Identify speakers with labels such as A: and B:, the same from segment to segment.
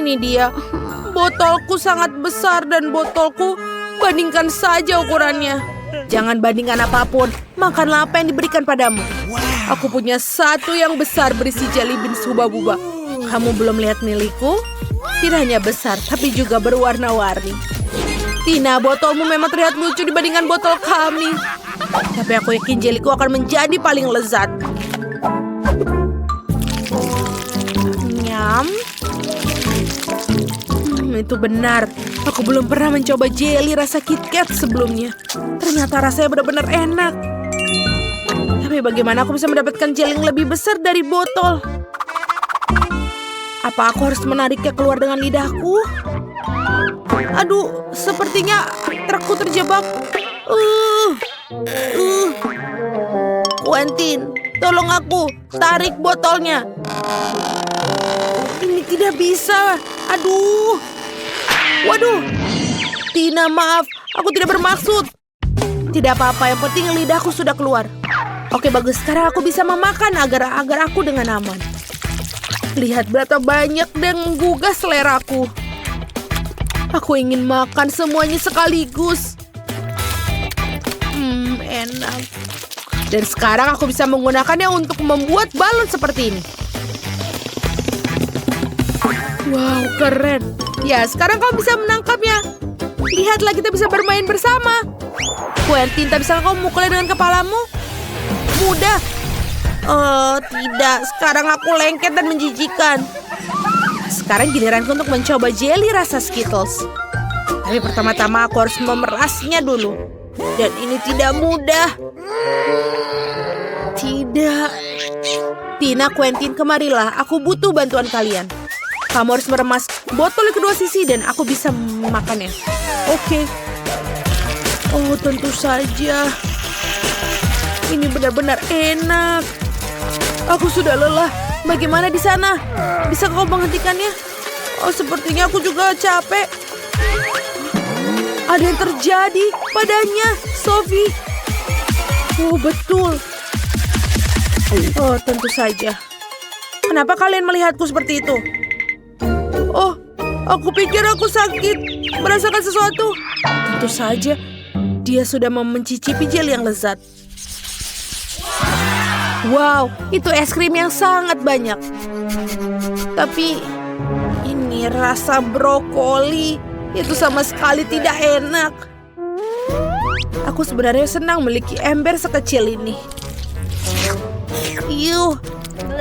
A: Ini dia. Botolku sangat besar dan botolku bandingkan saja ukurannya. Jangan bandingkan apapun. Makanlah apa yang diberikan padamu. Aku punya satu yang besar berisi jelly beans huba-buba. Kamu belum lihat milikku? Tidak hanya besar, tapi juga berwarna-warni. Tina, botolmu memang terlihat lucu dibandingkan botol kami. Tapi aku yakin jellyku akan menjadi paling lezat. Nyam. Itu benar. Aku belum pernah mencoba jelly rasa KitKat sebelumnya. Ternyata rasanya benar-benar enak. Tapi bagaimana aku bisa mendapatkan jelly yang lebih besar dari botol? Apa aku harus menariknya keluar dengan lidahku? Aduh, sepertinya trukku terjebak. Quentin, tolong aku. Tarik botolnya. Ini tidak bisa. Aduh. Waduh. Tina, maaf. Aku tidak bermaksud. Tidak apa-apa, yang penting lidahku sudah keluar. Oke, bagus. Sekarang aku bisa memakan agar aku dengan aman. Lihat berapa banyak dan menggugah seleraku. Aku ingin makan semuanya sekaligus. Enak. Dan sekarang aku bisa menggunakannya untuk membuat balon seperti ini. Wow, keren. Ya, sekarang kau bisa menangkapnya. Lihatlah, kita bisa bermain bersama. Quentin, tak bisa kau mukulnya dengan kepalamu? Mudah. Oh, tidak. Sekarang aku lengket dan menjijikan. Sekarang giliranku untuk mencoba jelly rasa Skittles. Tapi pertama-tama aku harus memerasnya dulu. Dan ini tidak mudah. Tidak. Tina, Quentin, kemarilah. Aku butuh bantuan kalian. Kamu harus meremas botol di kedua sisi dan aku bisa memakannya. Oke. Oh, tentu saja. Ini benar-benar enak. Aku sudah lelah. Bagaimana di sana? Bisa kau menghentikannya? Oh, sepertinya aku juga capek. Ada yang terjadi padanya, Sophie. Oh, betul. Oh, tentu saja. Kenapa kalian melihatku seperti itu? Oh, aku pikir aku sakit. Merasakan sesuatu. Tentu saja. Dia sudah mencicipi jelly yang lezat. Wow, itu es krim yang sangat banyak. Tapi ini rasa brokoli. Itu sama sekali tidak enak. Aku sebenarnya senang memiliki ember sekecil ini.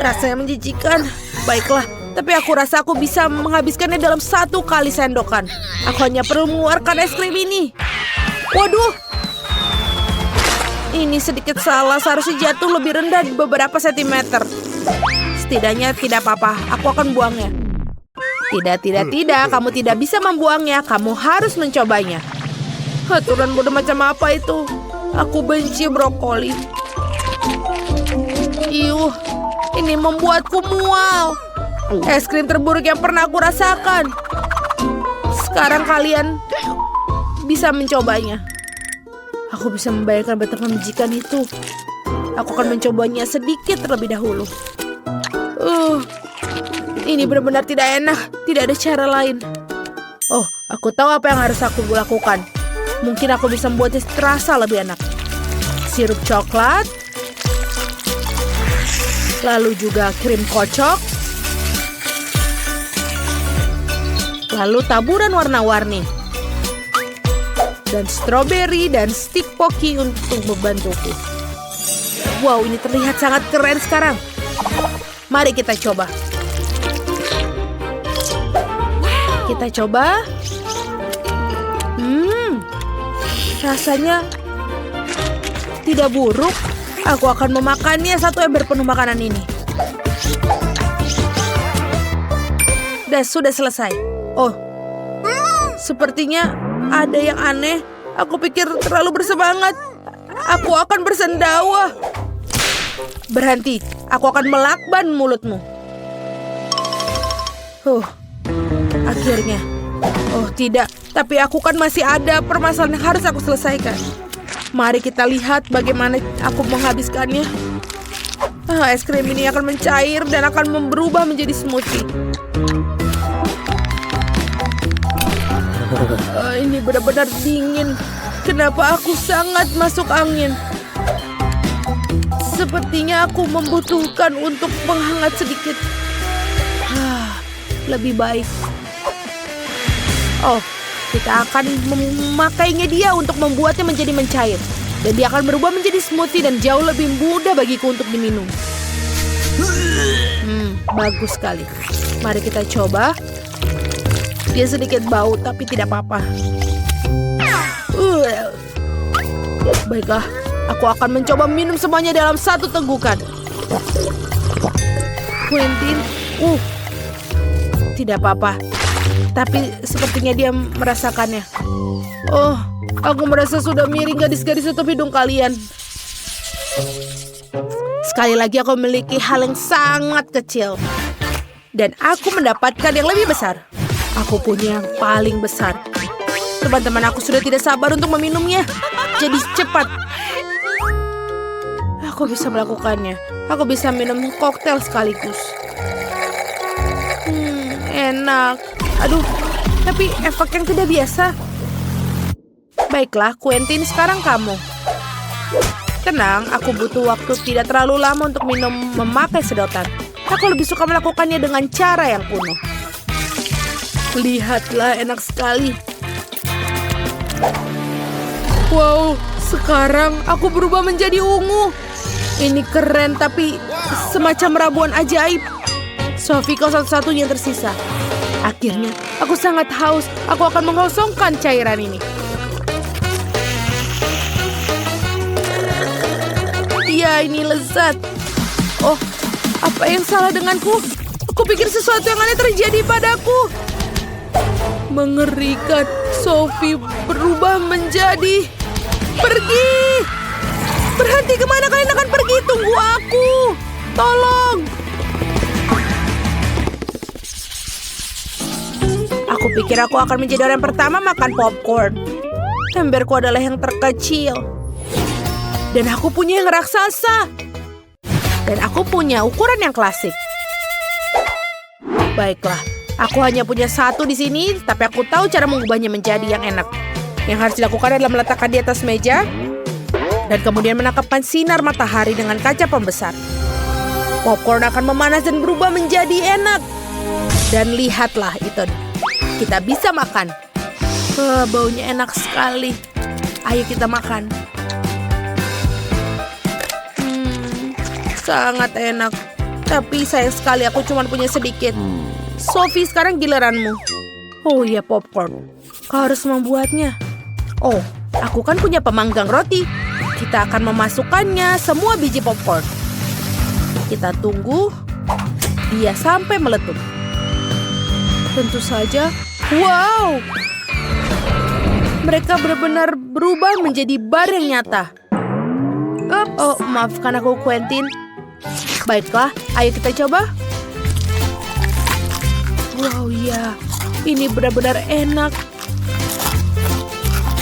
A: Rasanya menjijikan. Baiklah, tapi aku rasa aku bisa menghabiskannya dalam 1 kali sendokan. Aku hanya perlu mengeluarkan es krim ini. Waduh. Ini sedikit salah, seharusnya jatuh lebih rendah beberapa sentimeter. Setidaknya tidak apa-apa, aku akan buangnya. Tidak, kamu tidak bisa membuangnya, kamu harus mencobanya. Aturan bodoh macam apa itu? Aku benci brokoli. Ini membuatku mual. Es krim terburuk yang pernah aku rasakan. Sekarang kalian bisa mencobanya. Aku bisa membayangkan betapa menjijikan itu. Aku akan mencobanya sedikit terlebih dahulu. Ini benar-benar tidak enak. Tidak ada cara lain. Oh, aku tahu apa yang harus aku lakukan. Mungkin aku bisa membuatnya terasa lebih enak. Sirup coklat. Lalu juga krim kocok. Lalu taburan warna-warni. Dan stroberi dan stick pocky untuk membantuku. Wow, ini terlihat sangat keren sekarang. Mari kita coba. Kita coba. Rasanya tidak buruk. Aku akan memakannya 1 ember penuh makanan ini. Dan sudah selesai. Oh, sepertinya ada yang aneh. Aku pikir terlalu bersemangat. Aku akan bersendawa. Berhenti. Aku akan melakban mulutmu. Akhirnya. Oh, tidak. Tapi aku kan masih ada permasalahan yang harus aku selesaikan. Mari kita lihat bagaimana aku menghabiskannya. Es krim ini akan mencair dan akan berubah menjadi smoothie. Ini benar-benar dingin. Kenapa aku sangat masuk angin? Sepertinya aku membutuhkan untuk menghangat sedikit. Lebih baik. Oh, kita akan memakainya dia untuk membuatnya menjadi mencair. Dan dia akan berubah menjadi smoothie dan jauh lebih mudah bagiku untuk diminum. Bagus sekali. Mari kita coba. Dia sedikit bau, tapi tidak apa-apa. Baiklah, aku akan mencoba minum semuanya dalam satu tegukan. Quentin, tidak apa-apa. Tapi sepertinya dia merasakannya. Oh, aku merasa sudah miring gadis-gadis tutup hidung kalian. Sekali lagi aku memiliki hal yang sangat kecil. Dan aku mendapatkan yang lebih besar. Aku punya yang paling besar. Teman-teman aku sudah tidak sabar untuk meminumnya. Jadi cepat. Aku bisa melakukannya. Aku bisa minum koktail sekaligus. Enak. Aduh, tapi efek yang tidak biasa. Baiklah, Quentin, sekarang kamu. Tenang, aku butuh waktu tidak terlalu lama untuk minum memakai sedotan. Aku lebih suka melakukannya dengan cara yang kuno. Lihatlah, enak sekali. Wow, sekarang aku berubah menjadi ungu. Ini keren, tapi semacam ramuan ajaib. Sophie, kau satu-satunya yang tersisa. Akhirnya, aku sangat haus. Aku akan mengosongkan cairan ini. Ya, ini lezat. Oh, apa yang salah denganku? Aku pikir sesuatu yang aneh terjadi padaku. Mengerikan. Sophie berubah menjadi... Pergi! Berhenti, kemana kalian akan pergi? Tunggu aku! Tolong! Aku pikir aku akan menjadi orang pertama makan popcorn. Emberku adalah yang terkecil. Dan aku punya yang raksasa. Dan aku punya ukuran yang klasik. Baiklah, aku hanya punya satu di sini, tapi aku tahu cara mengubahnya menjadi yang enak. Yang harus dilakukan adalah meletakkan di atas meja, dan kemudian menangkapkan sinar matahari dengan kaca pembesar. Popcorn akan memanas dan berubah menjadi enak. Dan lihatlah, Ethan. Kita bisa makan. Baunya enak sekali. Ayo kita makan. Sangat enak. Tapi sayang sekali aku cuma punya sedikit. Sophie, sekarang giliranmu. Oh iya, popcorn. Kau harus membuatnya. Oh, aku kan punya pemanggang roti. Kita akan memasukkannya semua biji popcorn. Kita tunggu dia sampai meletup. Tentu saja. Wow! Mereka benar-benar berubah menjadi bar yang nyata. Oh, maafkan aku, Quentin. Baiklah, ayo kita coba. Wow, ya. Ini benar-benar enak.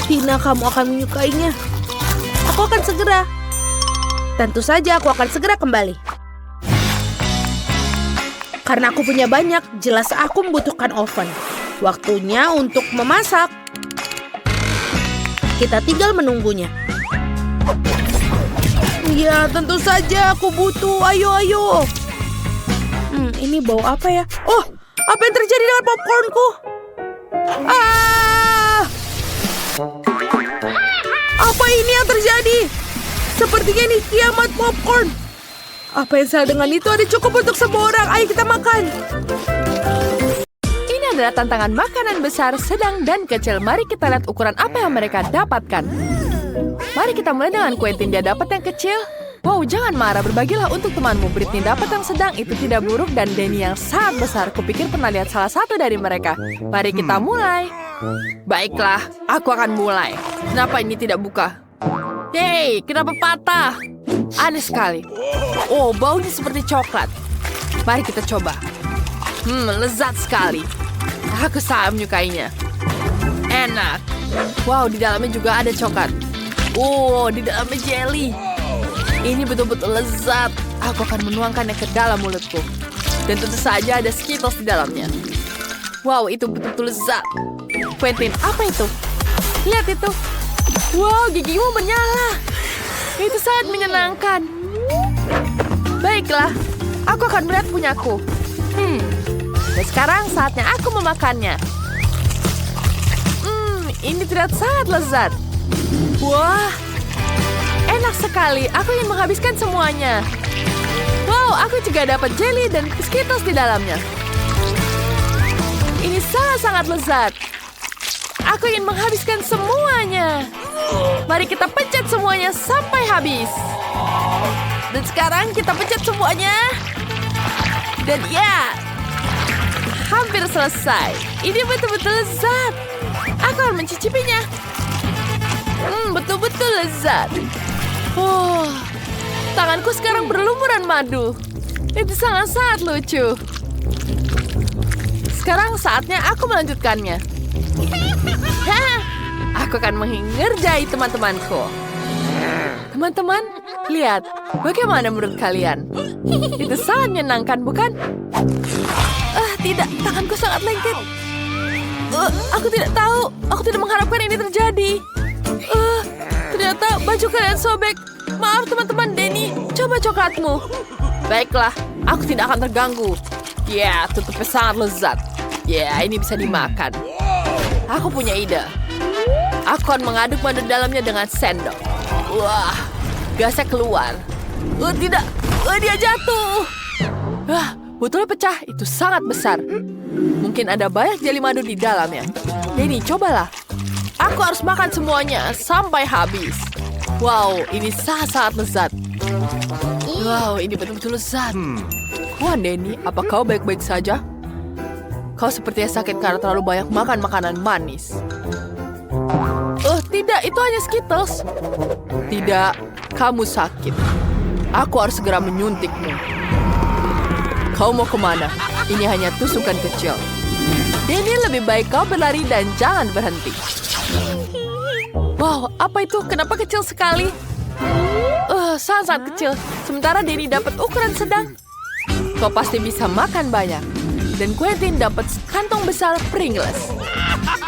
A: Tina, kamu akan menyukainya. Aku akan segera. Tentu saja aku akan segera kembali. Karena aku punya banyak, jelas aku membutuhkan oven. Waktunya untuk memasak. Kita tinggal menunggunya. Ya, tentu saja aku butuh. Ayo. Ini bau apa ya? Oh, apa yang terjadi dengan popcornku? Apa ini yang terjadi? Sepertinya ini kiamat popcorn. Apa yang salah dengan itu? Ada cukup untuk semua orang. Ayo kita makan.
B: Ini adalah tantangan makanan besar, sedang, dan kecil. Mari kita lihat ukuran apa yang mereka dapatkan. Mari kita mulai dengan Quentin. Dia dapat yang kecil. Wow, jangan marah. Berbagilah untuk temanmu. Britney dapat yang sedang. Itu tidak buruk. Dan Danny yang sangat besar. Kupikir pernah lihat salah satu dari mereka. Mari kita mulai. Baiklah, aku akan mulai. Kenapa ini tidak buka? Hey, kenapa patah? Aneh sekali. Oh, baunya seperti coklat. Mari kita coba. Lezat sekali. Aku sangat menyukainya. Enak. Wow, di dalamnya juga ada coklat. Oh, di dalamnya jelly. Ini betul-betul lezat. Aku akan menuangkannya ke dalam mulutku. Dan tentu saja ada Skittles di dalamnya. Wow, itu betul-betul lezat. Quentin, apa itu? Lihat itu. Wow, gigimu menyala. Itu sangat menyenangkan. Baiklah, aku akan melihat punyaku. Dan sekarang saatnya aku memakannya. Ini terlihat sangat lezat. Wah, enak sekali. Aku ingin menghabiskan semuanya. Wow, aku juga dapat jelly dan Skittles di dalamnya. Ini sangat-sangat lezat. Aku ingin menghabiskan semuanya. Mari kita pencet semuanya sampai habis. Dan sekarang kita pencet semuanya. Dan ya, hampir selesai. Ini betul-betul lezat. Aku akan mencicipinya. Betul-betul lezat. Tanganku sekarang berlumuran madu. Itu sangat-sangat lucu. Sekarang saatnya aku melanjutkannya. Aku akan mengerjai teman-temanku. Teman-teman, lihat. Bagaimana menurut kalian? Itu sangat menyenangkan, bukan? Tidak. Tanganku sangat lengket. Aku tidak tahu. Aku tidak mengharapkan ini terjadi. Ternyata baju kalian sobek. Maaf teman-teman, Denny. Coba coklatmu. Baiklah, aku tidak akan terganggu. Ya, tutupnya sangat lezat. Ya, ini bisa dimakan. Aku punya ide. Aku akan mengaduk madu dalamnya dengan sendok. Wah, gasnya keluar. Tidak. Dia jatuh. Botolnya pecah. Itu sangat besar. Mungkin ada banyak jeli madu di dalamnya. Denny, cobalah. Aku harus makan semuanya sampai habis. Wow, ini sangat-sangat lezat. Wow, ini betul-betul lezat. Wah, Denny, apa kau baik-baik saja? Kau sepertinya sakit karena terlalu banyak makan makanan manis. Tidak, itu hanya Skittles. Tidak, kamu sakit. Aku harus segera menyuntikmu. Kau mau kemana? Ini hanya tusukan kecil. Denny, lebih baik kau berlari dan jangan berhenti. Wow, apa itu? Kenapa kecil sekali? Sangat-sangat kecil. Sementara Denny dapat ukuran sedang. Kau pasti bisa makan banyak. Dan Quentin dapat sekantong besar Pringles.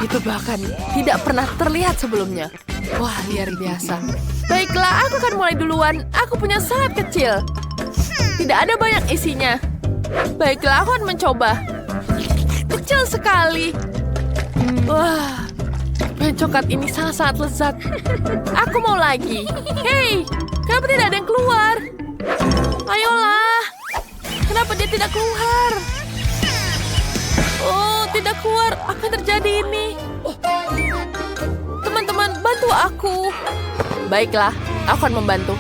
B: Itu bahkan tidak pernah terlihat sebelumnya. Wah, luar biasa. Baiklah, aku akan mulai duluan. Aku punya sangat kecil. Tidak ada banyak isinya. Baiklah, aku akan mencoba. Kecil sekali. Wah, coklat ini sangat-sangat lezat. Aku mau lagi. Hei, kenapa tidak ada yang keluar? Ayolah. Kenapa dia tidak keluar? Tidak keluar. Apa yang terjadi ini? Teman-teman, bantu aku. Baiklah, aku akan membantu.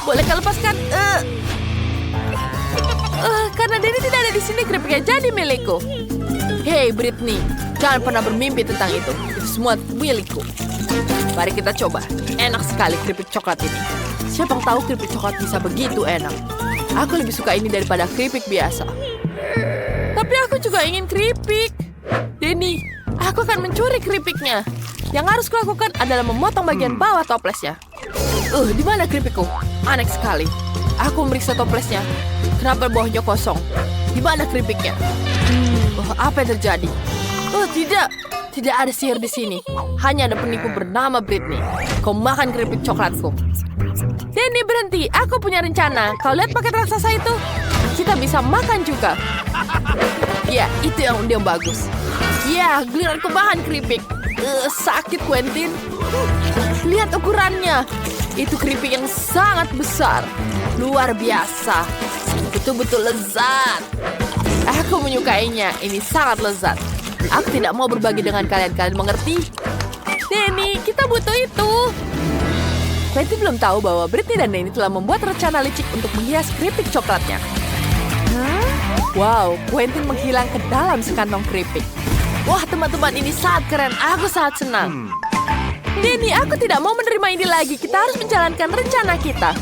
B: Bolehkah lepaskan? Karena Denny tidak ada di sini, keripiknya jadi milikku. Hei, Britney, jangan pernah bermimpi tentang itu. Itu semua milikku. Mari kita coba. Enak sekali keripik coklat ini. Siapa yang tahu keripik coklat bisa begitu enak? Aku lebih suka ini daripada keripik biasa. Tapi aku juga ingin keripik. Denny, aku akan mencuri keripiknya. Yang harus kulakukan adalah memotong bagian bawah toplesnya. Di mana keripikku? Aneh sekali. Aku memeriksa toplesnya. Kenapa bawahnya kosong? Di mana keripiknya? Apa yang terjadi? Tidak. Tidak ada sihir di sini. Hanya ada penipu bernama Britney. Kau makan keripik coklatku. Denny, berhenti. Aku punya rencana. Kau lihat paket raksasa itu? Kita bisa makan juga. Ya, itu yang bagus. Ya, giliranku makan keripik. Sakit, Quentin. Lihat ukurannya. Itu keripik yang sangat besar. Luar biasa. Betul-betul lezat. Aku menyukainya. Ini sangat lezat. Aku tidak mau berbagi dengan kalian. Kalian mengerti? Denny, kita butuh itu. Quentin belum tahu bahwa Britney dan Denny telah membuat rencana licik untuk menghias keripik coklatnya. Wow, Quentin menghilang ke dalam sekantong keripik. Wah, teman-teman, ini sangat keren. Aku sangat senang. Denny, aku tidak mau menerima ini lagi. Kita harus menjalankan rencana kita.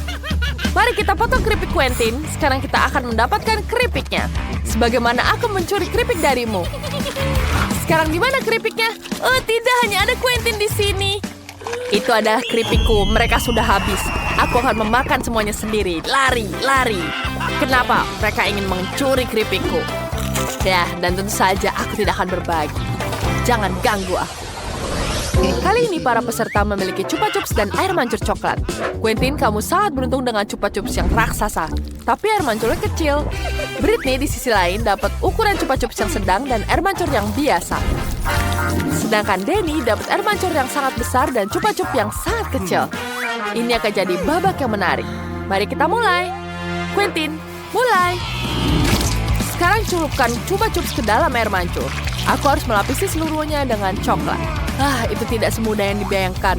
B: Mari kita potong keripik Quentin. Sekarang kita akan mendapatkan keripiknya. Sebagaimana aku mencuri keripik darimu. Sekarang di mana keripiknya? Tidak, hanya ada Quentin di sini. Itu adalah keripikku. Mereka sudah habis. Aku akan memakan semuanya sendiri. Lari, lari. Kenapa? Mereka ingin mencuri keripikku. Ya, dan tentu saja aku tidak akan berbagi. jangan ganggu aku. Kali ini para peserta memiliki Chupa Chups dan air mancur coklat. Quentin, kamu sangat beruntung dengan Chupa Chups yang raksasa. Tapi air mancurnya kecil. Britney di sisi lain dapat ukuran Chupa Chups yang sedang dan air mancur yang biasa. Sedangkan Danny dapat air mancur yang sangat besar dan Chupa Chups yang sangat kecil. Ini akan jadi babak yang menarik. Mari kita mulai. Quentin, mulai. Sekarang celupkan Chupa Chups ke dalam air mancur. Aku harus melapisi seluruhnya dengan coklat. Itu tidak semudah yang dibayangkan.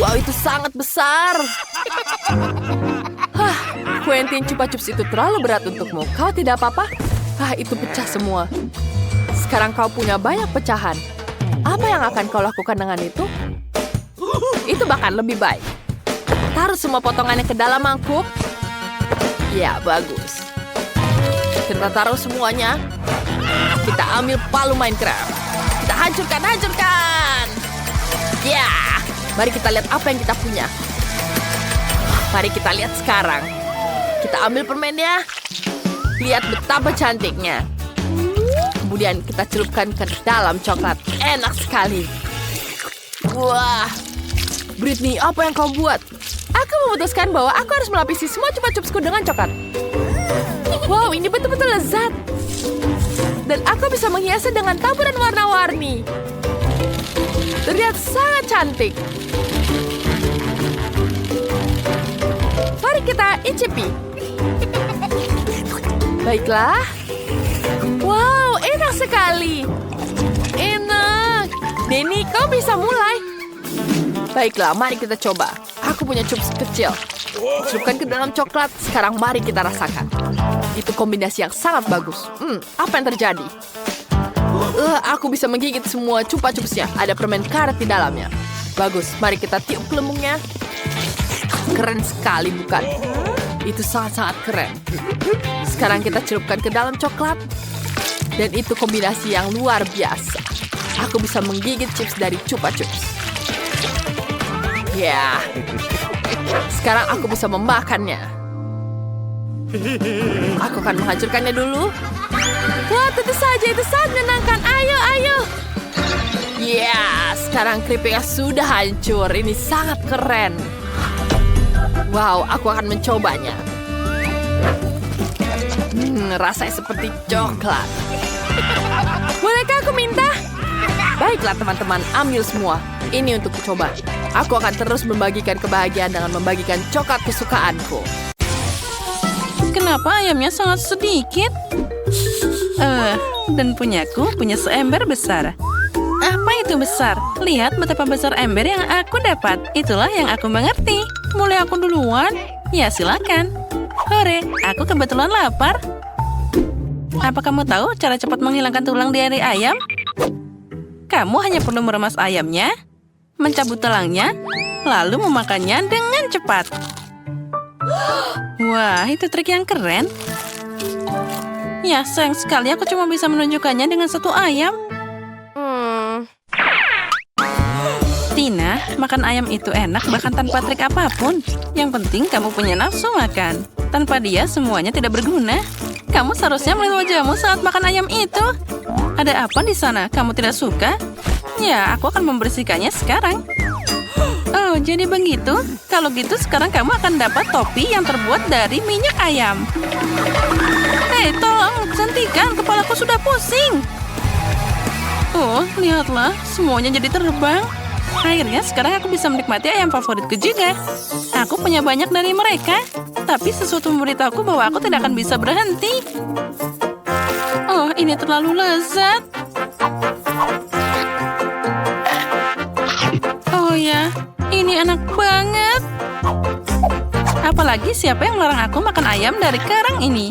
B: Wow, itu sangat besar. Quentin, Chupa Chups itu terlalu berat untukmu. Kau tidak apa-apa? Itu pecah semua. Sekarang kau punya banyak pecahan. Apa yang akan kau lakukan dengan itu? Itu bahkan lebih baik. Taruh semua potongannya ke dalam mangkuk. Ya, bagus. Kita taruh semuanya. Kita ambil palu Minecraft. Kita hancurkan. Ya, mari kita lihat apa yang kita punya. Mari kita lihat sekarang. Kita ambil permennya. Lihat betapa cantiknya. Kemudian kita celupkan ke dalam coklat. Enak sekali. Wah, Britney, apa yang kau buat? Aku memutuskan bahwa aku harus melapisi semua Chupa Chupsku dengan coklat. Wow, ini betul-betul lezat. Dan aku bisa menghiasnya dengan taburan warna-warni. Terlihat sangat cantik. Mari kita icipi. Baiklah. Wow, enak sekali. Enak. Danny, kau bisa mulai. Baiklah, mari kita coba. Aku punya chups kecil. Celupkan ke dalam coklat. Sekarang mari kita rasakan. Itu kombinasi yang sangat bagus. Apa yang terjadi? Aku bisa menggigit semua Chupa Chupsnya. Ada permen karet di dalamnya. Bagus, mari kita tiup gelembungnya. Keren sekali, bukan? Itu sangat-sangat keren. Sekarang kita celupkan ke dalam coklat. Dan itu kombinasi yang luar biasa. Aku bisa menggigit chips dari Chupa Chups. Ya. Sekarang aku bisa memakannya. Aku akan menghancurkannya dulu. Wah, tentu saja itu sangat menyenangkan. Ayo. Ya, sekarang keripiknya sudah hancur. Ini sangat keren. Wow, aku akan mencobanya. Rasanya seperti coklat. Bolehkah aku minta? Baiklah teman-teman, ambil semua. Ini untuk coba. Aku akan terus membagikan kebahagiaan dengan membagikan coklat kesukaanku.
A: Kenapa ayamnya sangat sedikit? Dan punyaku punya seember besar. Apa itu besar? Lihat betapa besar ember yang aku dapat. Itulah yang aku mengerti. Mulai aku duluan? Ya, silakan. Hore, aku kebetulan lapar. Apa kamu tahu cara cepat menghilangkan tulang dari ayam? Kamu hanya perlu meremas ayamnya, mencabut tulangnya, lalu memakannya dengan cepat. Wah, itu trik yang keren. Ya, sayang sekali aku cuma bisa menunjukkannya dengan satu ayam. Tina, makan ayam itu enak bahkan tanpa trik apapun. Yang penting kamu punya nafsu makan. Tanpa dia, semuanya tidak berguna. Kamu seharusnya melihat wajahmu saat makan ayam itu. Ada apa di sana? Kamu tidak suka? Ya, aku akan membersihkannya sekarang. Oh, jadi begitu? Kalau gitu sekarang kamu akan dapat topi yang terbuat dari minyak ayam. Hei, tolong, hentikan. Kepalaku sudah pusing. Oh, lihatlah. Semuanya jadi terbang. Akhirnya sekarang aku bisa menikmati ayam favoritku juga. Aku punya banyak dari mereka. Tapi sesuatu memberitahuku bahwa aku tidak akan bisa berhenti. Oh, ini terlalu lezat. Oh ya, ini enak banget. Apalagi siapa yang melarang aku makan ayam dari karang ini?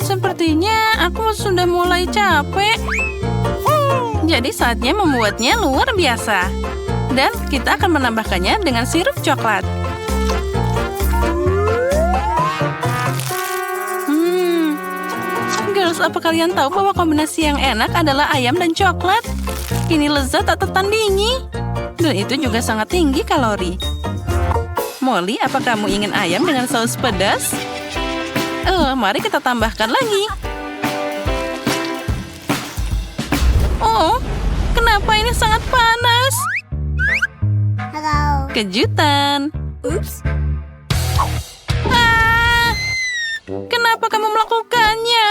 A: Sepertinya aku sudah mulai capek. Jadi saatnya membuatnya luar biasa. Dan kita akan menambahkannya dengan sirup coklat. Girls, apa kalian tahu bahwa kombinasi yang enak adalah ayam dan coklat? Ini lezat tak tertandingi. Dan itu juga sangat tinggi kalori. Molly, apa kamu ingin ayam dengan saus pedas? Mari kita tambahkan lagi. Oh, kenapa ini sangat panas?
C: Hello.
A: Kejutan.
C: Oops.
A: Ah, kenapa kamu melakukannya?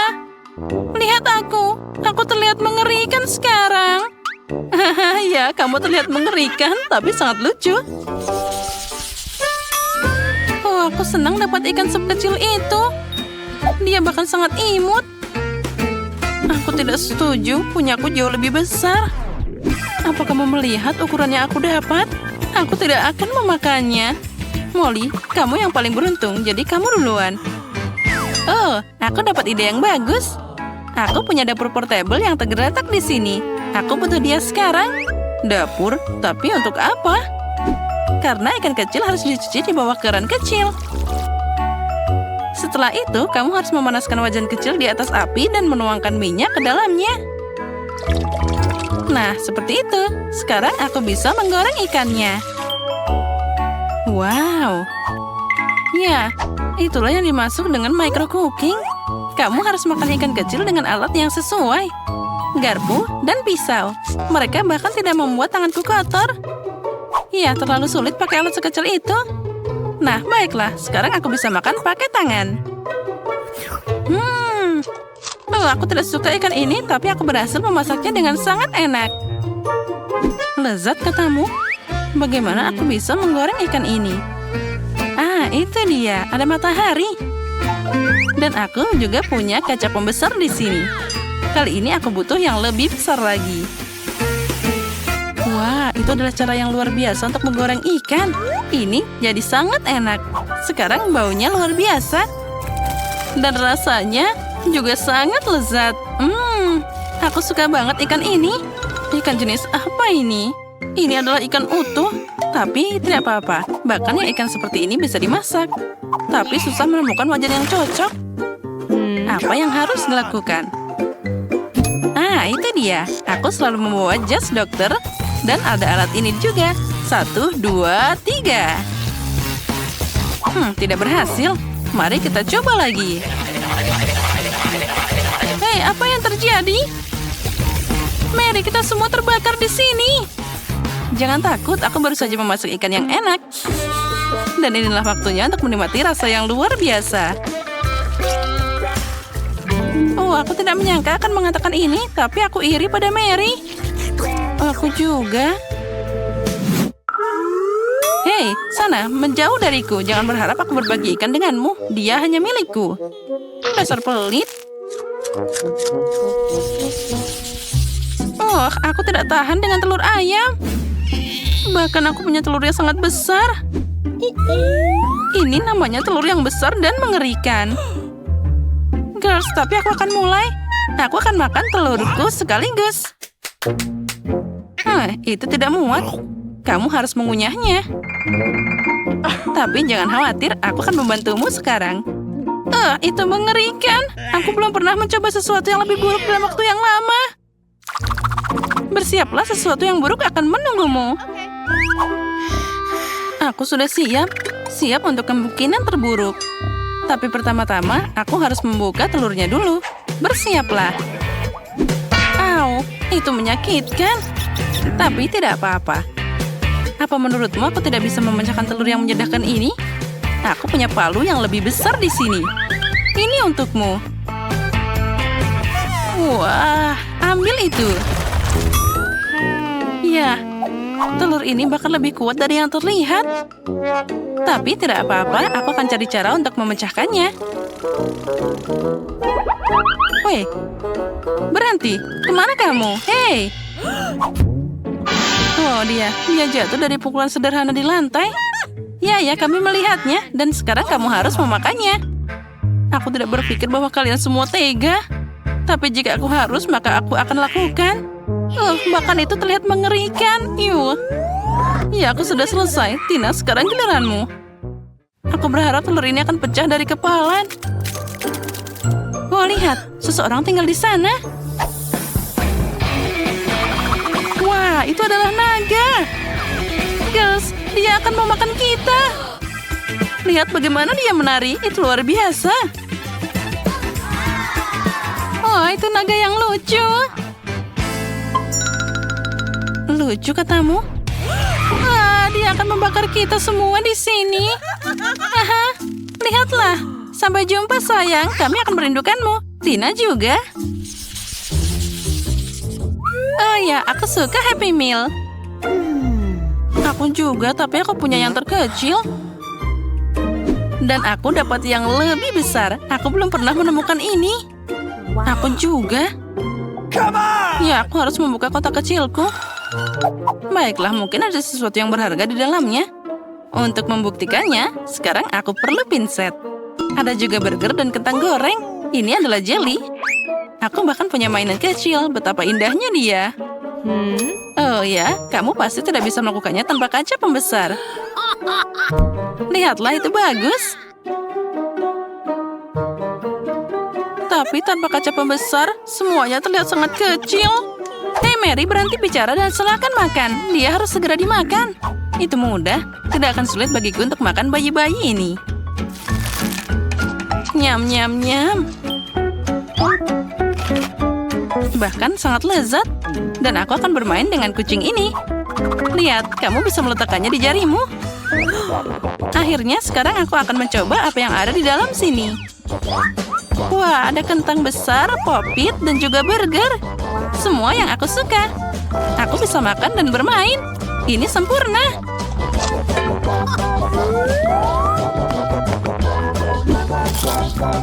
A: Lihat aku terlihat mengerikan sekarang. Ya, kamu terlihat mengerikan, tapi sangat lucu. Oh, aku senang dapat ikan sekecil itu. Dia bahkan sangat imut. Aku tidak setuju, punyaku jauh lebih besar. Apa kamu melihat ukuran yang aku dapat? Aku tidak akan memakannya. Molly, kamu yang paling beruntung, jadi kamu duluan. Oh, aku dapat ide yang bagus. Aku punya dapur portable yang tergeletak di sini. Aku butuh dia sekarang. Dapur? Tapi untuk apa? Karena ikan kecil harus dicuci di bawah keran kecil. Setelah itu, kamu harus memanaskan wajan kecil di atas api dan menuangkan minyak ke dalamnya. Nah, seperti itu. Sekarang aku bisa menggoreng ikannya. Wow. Ya, itulah yang dimaksud dengan micro cooking. Kamu harus makan ikan kecil dengan alat yang sesuai. Garpu dan pisau. Mereka bahkan tidak membuat tanganku kotor. Ya, terlalu sulit pakai alat sekecil itu. Nah, baiklah. Sekarang aku bisa makan pakai tangan. Oh, aku tidak suka ikan ini, tapi aku berhasil memasaknya dengan sangat enak. Lezat, katamu? Bagaimana aku bisa menggoreng ikan ini? Ah, itu dia. Ada matahari. Dan aku juga punya kaca pembesar di sini. Kali ini aku butuh yang lebih besar lagi. Wah, itu adalah cara yang luar biasa untuk menggoreng ikan. Ini jadi sangat enak. Sekarang baunya luar biasa. Dan rasanya juga sangat lezat. Aku suka banget ikan ini. Ikan jenis apa ini? Ini adalah ikan utuh, tapi tidak apa-apa. Bahkan yang ikan seperti ini bisa dimasak. Tapi susah menemukan wajan yang cocok. Apa yang harus dilakukan? Ah, itu dia. Aku selalu membawa jas dokter. Dan ada alat ini juga. 1, 2, 3. Tidak berhasil. Mari kita coba lagi. Hei, apa yang terjadi? Mary, kita semua terbakar di sini. Jangan takut, aku baru saja memasak ikan yang enak. Dan inilah waktunya untuk menikmati rasa yang luar biasa. Oh, aku tidak menyangka akan mengatakan ini, tapi aku iri pada Mary. Aku juga. Hei, sana, menjauh dariku. Jangan berharap aku berbagi ikan denganmu. Dia hanya milikku. Dasar pelit. Oh, aku tidak tahan dengan telur ayam. Bahkan aku punya telur yang sangat besar. Ini namanya telur yang besar dan mengerikan. Girls, tapi aku akan mulai. Aku akan makan telurku sekaligus. Itu tidak muat. Kamu harus mengunyahnya. Tapi jangan khawatir, aku akan membantumu sekarang. Itu mengerikan. Aku belum pernah mencoba sesuatu yang lebih buruk dalam waktu yang lama. Bersiaplah, sesuatu yang buruk akan menunggumu. Aku sudah siap. Siap untuk kemungkinan terburuk. Tapi pertama-tama, aku harus membuka telurnya dulu. Bersiaplah. Au, itu menyakitkan. Tapi tidak apa-apa. Apa menurutmu aku tidak bisa memecahkan telur yang menyedihkan ini? Aku punya palu yang lebih besar di sini. Ini untukmu. Wah, ambil itu. Ya, telur ini bahkan lebih kuat dari yang terlihat. Tapi tidak apa-apa, aku akan cari cara untuk memecahkannya. Woi, berhenti. Kemana kamu? Hei! Oh, dia jatuh dari pukulan sederhana di lantai. Ya, kami melihatnya. Dan sekarang kamu harus memakannya. Aku tidak berpikir bahwa kalian semua tega. Tapi jika aku harus, maka aku akan lakukan. Bahkan itu terlihat mengerikan. Ya, aku sudah selesai. Tina, sekarang giliranmu. Aku berharap telur ini akan pecah dari kepala. Oh, lihat. Seseorang tinggal di sana. Wah, itu adalah naga. Girls, dia akan memakan kita. Lihat bagaimana dia menari. Itu luar biasa. Oh, itu naga yang lucu.
B: lucu katamu? Wah, dia akan membakar kita semua di sini. Haha, lihatlah. Sampai jumpa sayang, kami akan merindukanmu. Tina juga. Oh ya, aku suka Happy Meal. Aku juga, tapi aku punya yang terkecil. Dan aku dapat yang lebih besar. Aku belum pernah menemukan ini. Aku juga. Ya, aku harus membuka kotak kecilku. Baiklah, mungkin ada sesuatu yang berharga di dalamnya. Untuk membuktikannya, sekarang aku perlu pinset. Ada juga burger dan kentang goreng. Ini adalah jelly. Aku bahkan punya mainan kecil. Betapa indahnya dia. Oh ya, kamu pasti tidak bisa melakukannya tanpa kaca pembesar. Lihatlah, itu bagus. Tapi tanpa kaca pembesar, semuanya terlihat sangat kecil. Hei Mary, berhenti bicara dan silakan makan. Dia harus segera dimakan. Itu mudah. Tidak akan sulit bagiku untuk makan bayi-bayi ini. Nyam, nyam, nyam. Bahkan sangat lezat. Dan aku akan bermain dengan kucing ini. Lihat, kamu bisa meletakkannya di jarimu. Akhirnya, sekarang aku akan mencoba apa yang ada di dalam sini. Wah, ada kentang besar, popit, dan juga burger. Semua yang aku suka. Aku bisa makan dan bermain. Ini sempurna.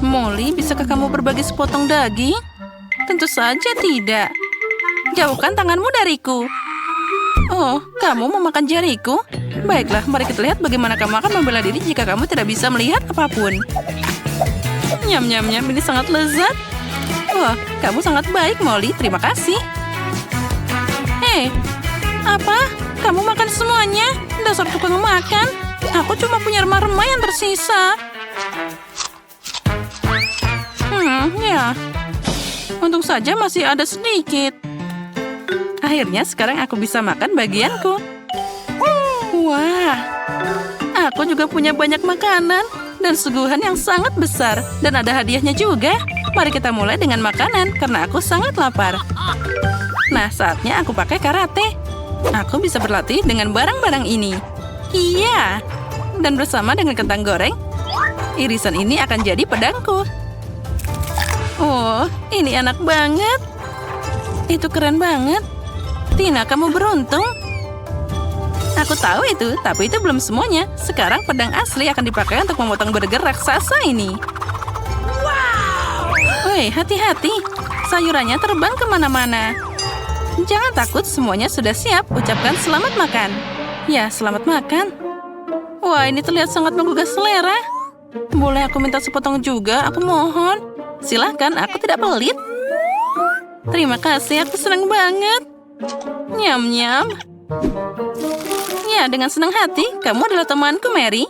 B: Molly, bisakah kamu berbagi sepotong daging? Tentu saja tidak. Jauhkan tanganmu dariku. Oh, kamu mau makan jariku? Baiklah, mari kita lihat bagaimana kamu akan membela diri jika kamu tidak bisa melihat apapun. Nyam, nyam, nyam, ini sangat lezat. Wah, kamu sangat baik, Molly. Terima kasih. Hei, apa? Kamu makan semuanya? Dasar tukang makan. Aku cuma punya remah-remah yang tersisa. Ya. Untung saja masih ada sedikit. Akhirnya sekarang aku bisa makan bagianku. Wah, aku juga punya banyak makanan dan suguhan yang sangat besar. Dan ada hadiahnya juga. Mari kita mulai dengan makanan karena aku sangat lapar. Nah, saatnya aku pakai karate. Aku bisa berlatih dengan barang-barang ini. Iya. Dan bersama dengan kentang goreng, irisan ini akan jadi pedangku. Oh, ini enak banget. Itu keren banget. Tina, kamu beruntung. Aku tahu itu, tapi itu belum semuanya. Sekarang pedang asli akan dipakai untuk memotong burger raksasa ini. Wow! Woi, hati-hati. Sayurannya terbang kemana-mana. Jangan takut, semuanya sudah siap. Ucapkan selamat makan. Ya, selamat makan. Wah, ini terlihat sangat menggugah selera. Boleh aku minta sepotong juga? Aku mohon. Silahkan, aku tidak pelit. Terima kasih, aku senang banget. Nyam-nyam. Ya, dengan senang hati, kamu adalah temanku, Mary.